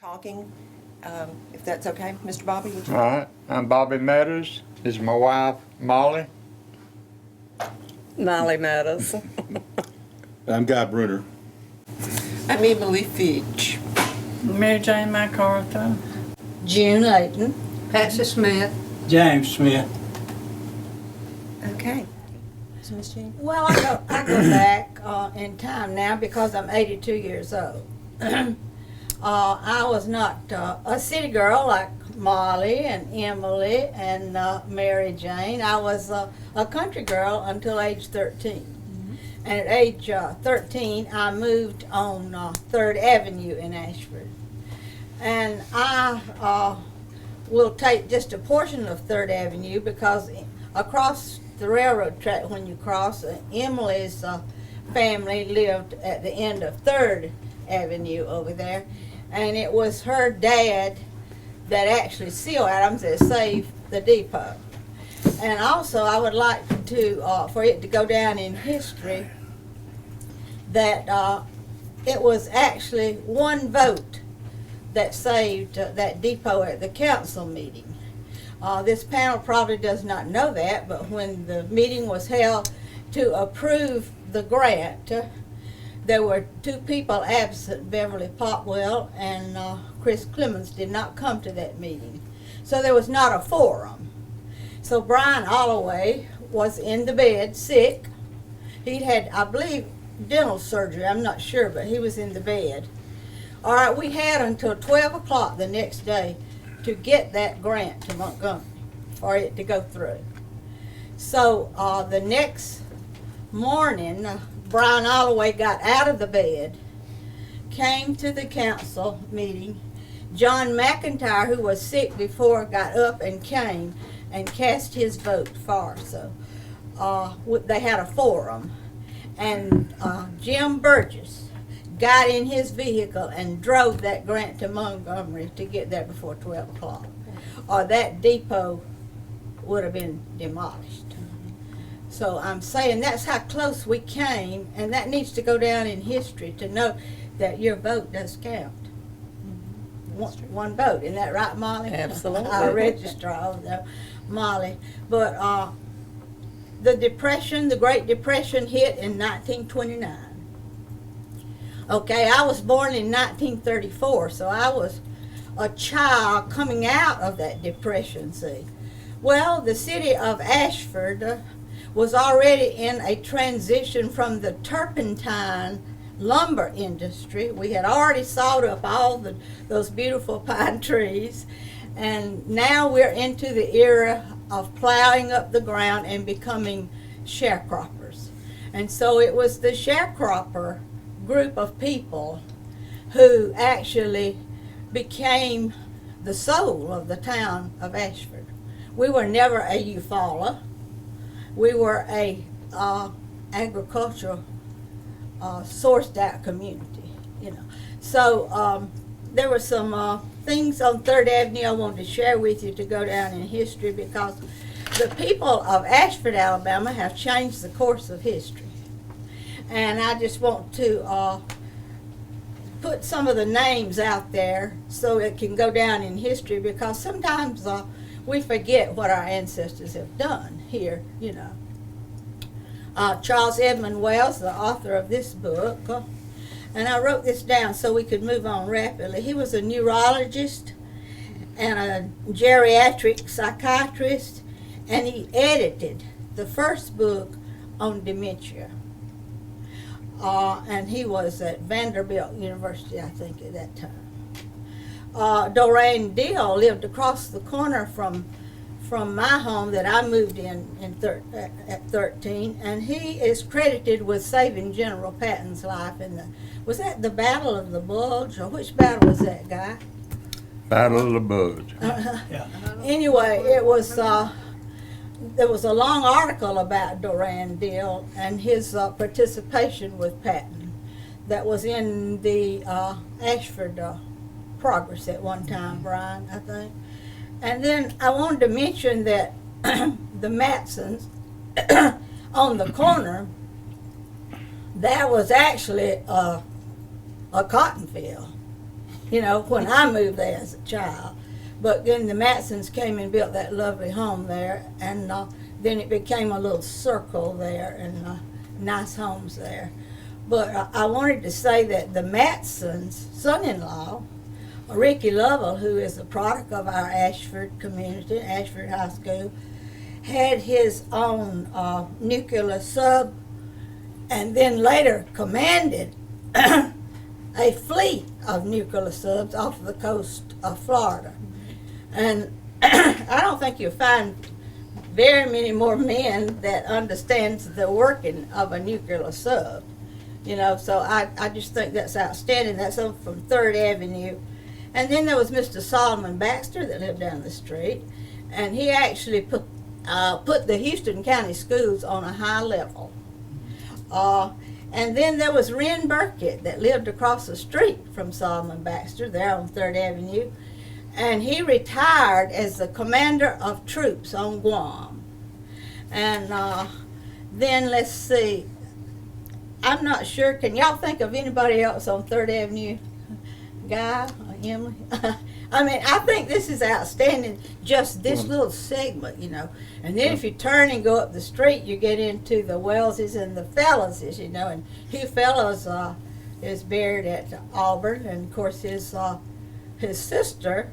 talking, if that's okay. Mr. Bobby, would you? All right, I'm Bobby Meadows. This is my wife, Molly. Molly Meadows. I'm Guy Bruner. I'm Emily Fitch. Mary Jane MacArthur. June Layton. Patsy Smith. James Smith. Okay. So, Ms. Jean? Well, I go back in time now because I'm 82 years old. I was not a city girl like Molly and Emily and Mary Jane. I was a country girl until age 13. And at age 13, I moved on 3rd Avenue in Ashford. And I will take just a portion of 3rd Avenue because across the railroad track when you cross, Emily's family lived at the end of 3rd Avenue over there. And it was her dad that actually, Seal Adams, that saved the depot. And also, I would like to, for it to go down in history, that it was actually one vote that saved that depot at the council meeting. This panel probably does not know that, but when the meeting was held to approve the grant, there were 2 people absent. Beverly Popwell and Chris Clemens did not come to that meeting. So there was not a forum. So Brian Holloway was in the bed, sick. He'd had, I believe, dental surgery. I'm not sure, but he was in the bed. All right, we had until 12 o'clock the next day to get that grant to Montgomery for it to go through. So the next morning, Brian Holloway got out of the bed, came to the council meeting. John McIntyre, who was sick before, got up and came and cast his vote for. So they had a forum. And Jim Burgess got in his vehicle and drove that grant to Montgomery to get there before 12 o'clock. Or that depot would have been demolished. So I'm saying that's how close we came, and that needs to go down in history to know that your vote does count. One vote, isn't that right, Molly? Absolutely. Our registrar over there, Molly. But the Depression, the Great Depression hit in 1929. Okay, I was born in 1934, so I was a child coming out of that Depression, see. Well, the city of Ashford was already in a transition from the turpentine lumber industry. We had already sawed up all those beautiful pine trees, and now we're into the era of plowing up the ground and becoming sharecroppers. And so it was the sharecropper group of people who actually became the soul of the town of Ashford. We were never a Eufaula. We were a agricultural sourced out community, you know. So there were some things on 3rd Avenue I wanted to share with you to go down in history because the people of Ashford, Alabama have changed the course of history. And I just want to put some of the names out there so it can go down in history because sometimes we forget what our ancestors have done here, you know. Charles Edmund Wells, the author of this book, and I wrote this down so we could move on rapidly. He was a neurologist and a geriatric psychiatrist, and he edited the first book on dementia. And he was at Vanderbilt University, I think, at that time. Doreen Deal lived across the corner from my home that I moved in at 13, and he is credited with saving General Patton's life in was that the Battle of the Bulge, or which battle was that, Guy? Battle of the Bulge. Yeah. Anyway, it was there was a long article about Doreen Deal and his participation with Patton that was in the Ashford Progress at one time, Brian, I think. And then I wanted to mention that the Matsons on the corner, that was actually a cotton field. you know, when I moved there as a child. But then the Matsons came and built that lovely home there, and then it became a little circle there, and nice homes there. But I wanted to say that the Matsons' son-in-law, Ricky Lovell, who is the product of our Ashford community, Ashford High School, had his own nuclear sub, and then later commanded a fleet of nuclear subs off the coast of Florida. And I don't think you'll find very many more men that understands the working of a nuclear sub. You know, so I just think that's outstanding. That's over from 3rd Avenue. And then there was Mr. Solomon Baxter that lived down the street, and he actually put the Houston County schools on a high level. And then there was Ren Burkett that lived across the street from Solomon Baxter there on 3rd Avenue, and he retired as the commander of troops on Guam. And then let's see, I'm not sure, can y'all think of anybody else on 3rd Avenue? Guy or Emily? I mean, I think this is outstanding, just this little segment, you know. And then if you turn and go up the street, you get into the Welleses and the Fellows, you know. And Hugh Fellows is buried at Auburn, and of course his sister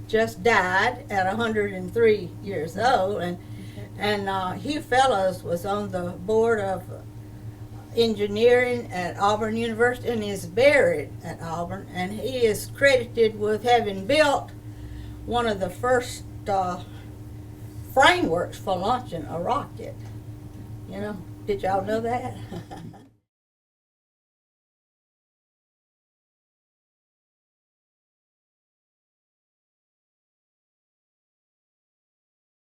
just died at 103 years old, and Hugh Fellows was on the board of engineering at Auburn University and is buried at Auburn, and he is credited with having built one of the first frameworks for launching a rocket. You know, did y'all know that?